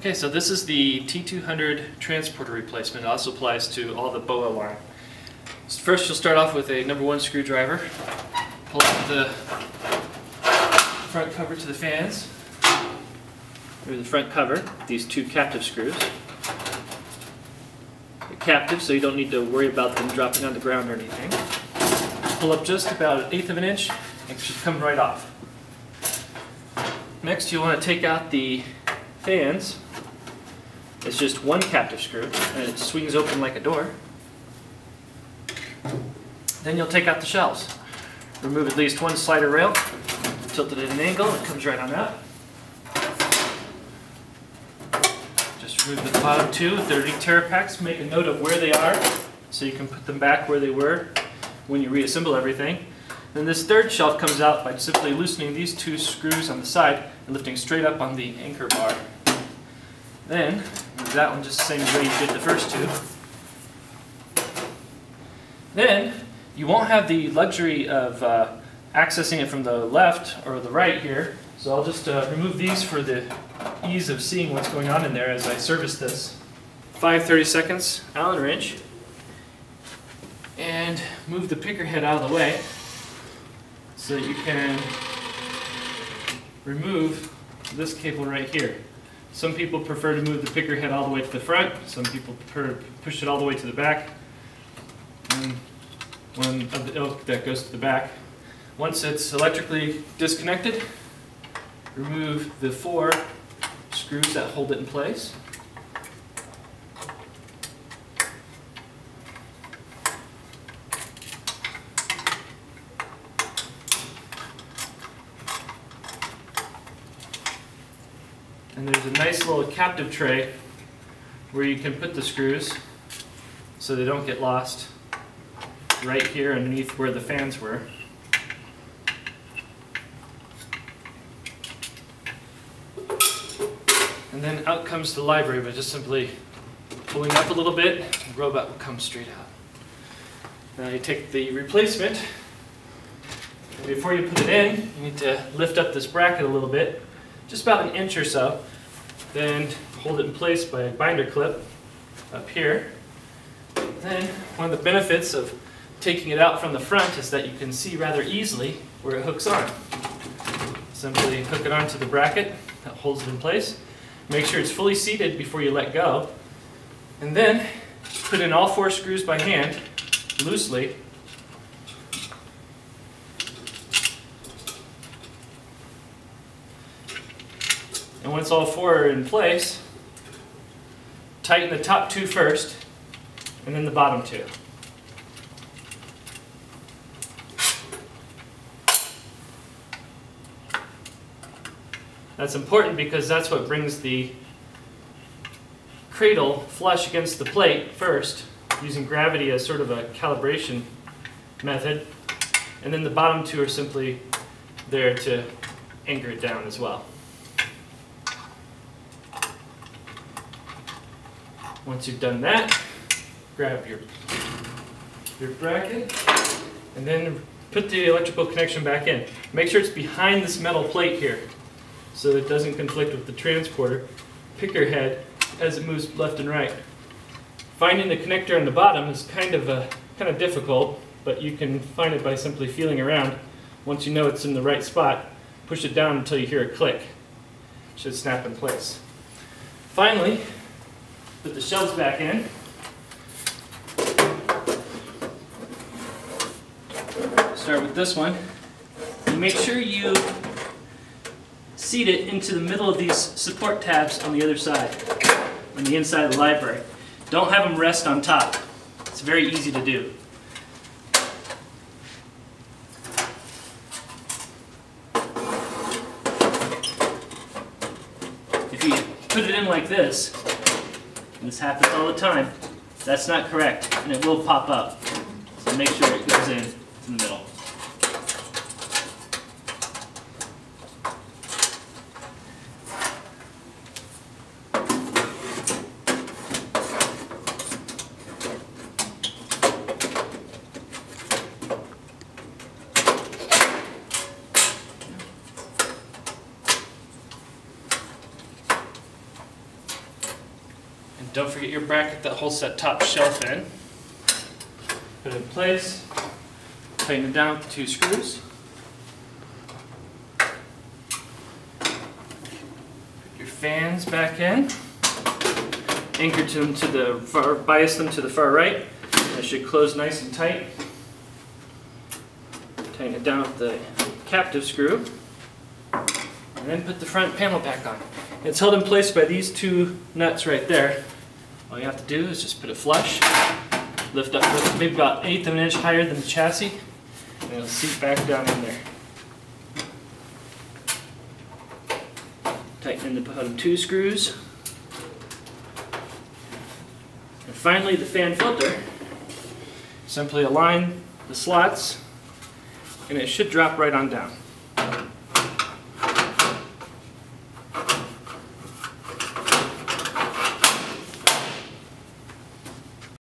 Okay, so this is the T200 transporter replacement. It also applies to all the BOA line. So first you'll start off with a #1 screwdriver. Pull out the front cover to the fans. Through the front cover, these two captive screws. They're captive, so you don't need to worry about them dropping on the ground or anything. Pull up just about 1/8 of an inch and it should come right off. Next you want to take out the fans. It's just one captive screw and it swings open like a door. Then you'll take out the shelves. Remove at least one slider rail, tilt it at an angle, and it comes right on out. Just remove the bottom two. If they're Terrapacks, make a note of where they are so you can put them back where they were when you reassemble everything. Then this third shelf comes out by simply loosening these two screws on the side and lifting straight up on the anchor bar. Then, move that one just the same way you did the first two. Then, you won't have the luxury of accessing it from the left or the right here, so I'll just remove these for the ease of seeing what's going on in there as I service this. 5/32 Allen wrench, and move the picker head out of the way so that you can remove this cable right here. Some people prefer to move the picker head all the way to the front, some people prefer to push it all the way to the back. And one of the ilk that goes to the back. Once it's electrically disconnected, remove the 4 screws that hold it in place. And there's a nice little captive tray where you can put the screws so they don't get lost right here underneath where the fans were. And then out comes the library by just simply pulling up a little bit, and the robot will come straight out. Now you take the replacement, and before you put it in, you need to lift up this bracket a little bit, just about 1 inch or so, then hold it in place by a binder clip up here. Then one of the benefits of taking it out from the front is that you can see rather easily where it hooks on. Simply hook it onto the bracket that holds it in place. Make sure it's fully seated before you let go. And then put in all 4 screws by hand, loosely. And once all 4 are in place, tighten the top 2 first, and then the bottom 2. That's important because that's what brings the cradle flush against the plate first, using gravity as sort of a calibration method. And then the bottom 2 are simply there to anchor it down as well. Once you've done that, grab your bracket and then put the electrical connection back in. Make sure it's behind this metal plate here so that it doesn't conflict with the transporter picker head as it moves left and right. Finding the connector on the bottom is kind of difficult, but you can find it by simply feeling around. Once you know it's in the right spot, push it down until you hear a click. It should snap in place. Finally, put the shelves back in. Start with this one. And make sure you seat it into the middle of these support tabs on the other side, on the inside of the library. Don't have them rest on top. It's very easy to do. If you put it in like this, and this happens all the time, that's not correct, and it will pop up. So make sure it goes in the middle. And don't forget your bracket that holds that top shelf in. Put it in place, tighten it down with the 2 screws. Put your fans back in. Anchor them to the far, bias them to the far right. They should close nice and tight. Tighten it down with the captive screw. And then put the front panel back on. It's held in place by these 2 nuts right there. All you have to do is just put it flush, lift up maybe about 1/8 of an inch higher than the chassis, and it'll seat back down in there. Tighten in the bottom 2 screws. And finally, the fan filter. Simply align the slots, and it should drop right on down.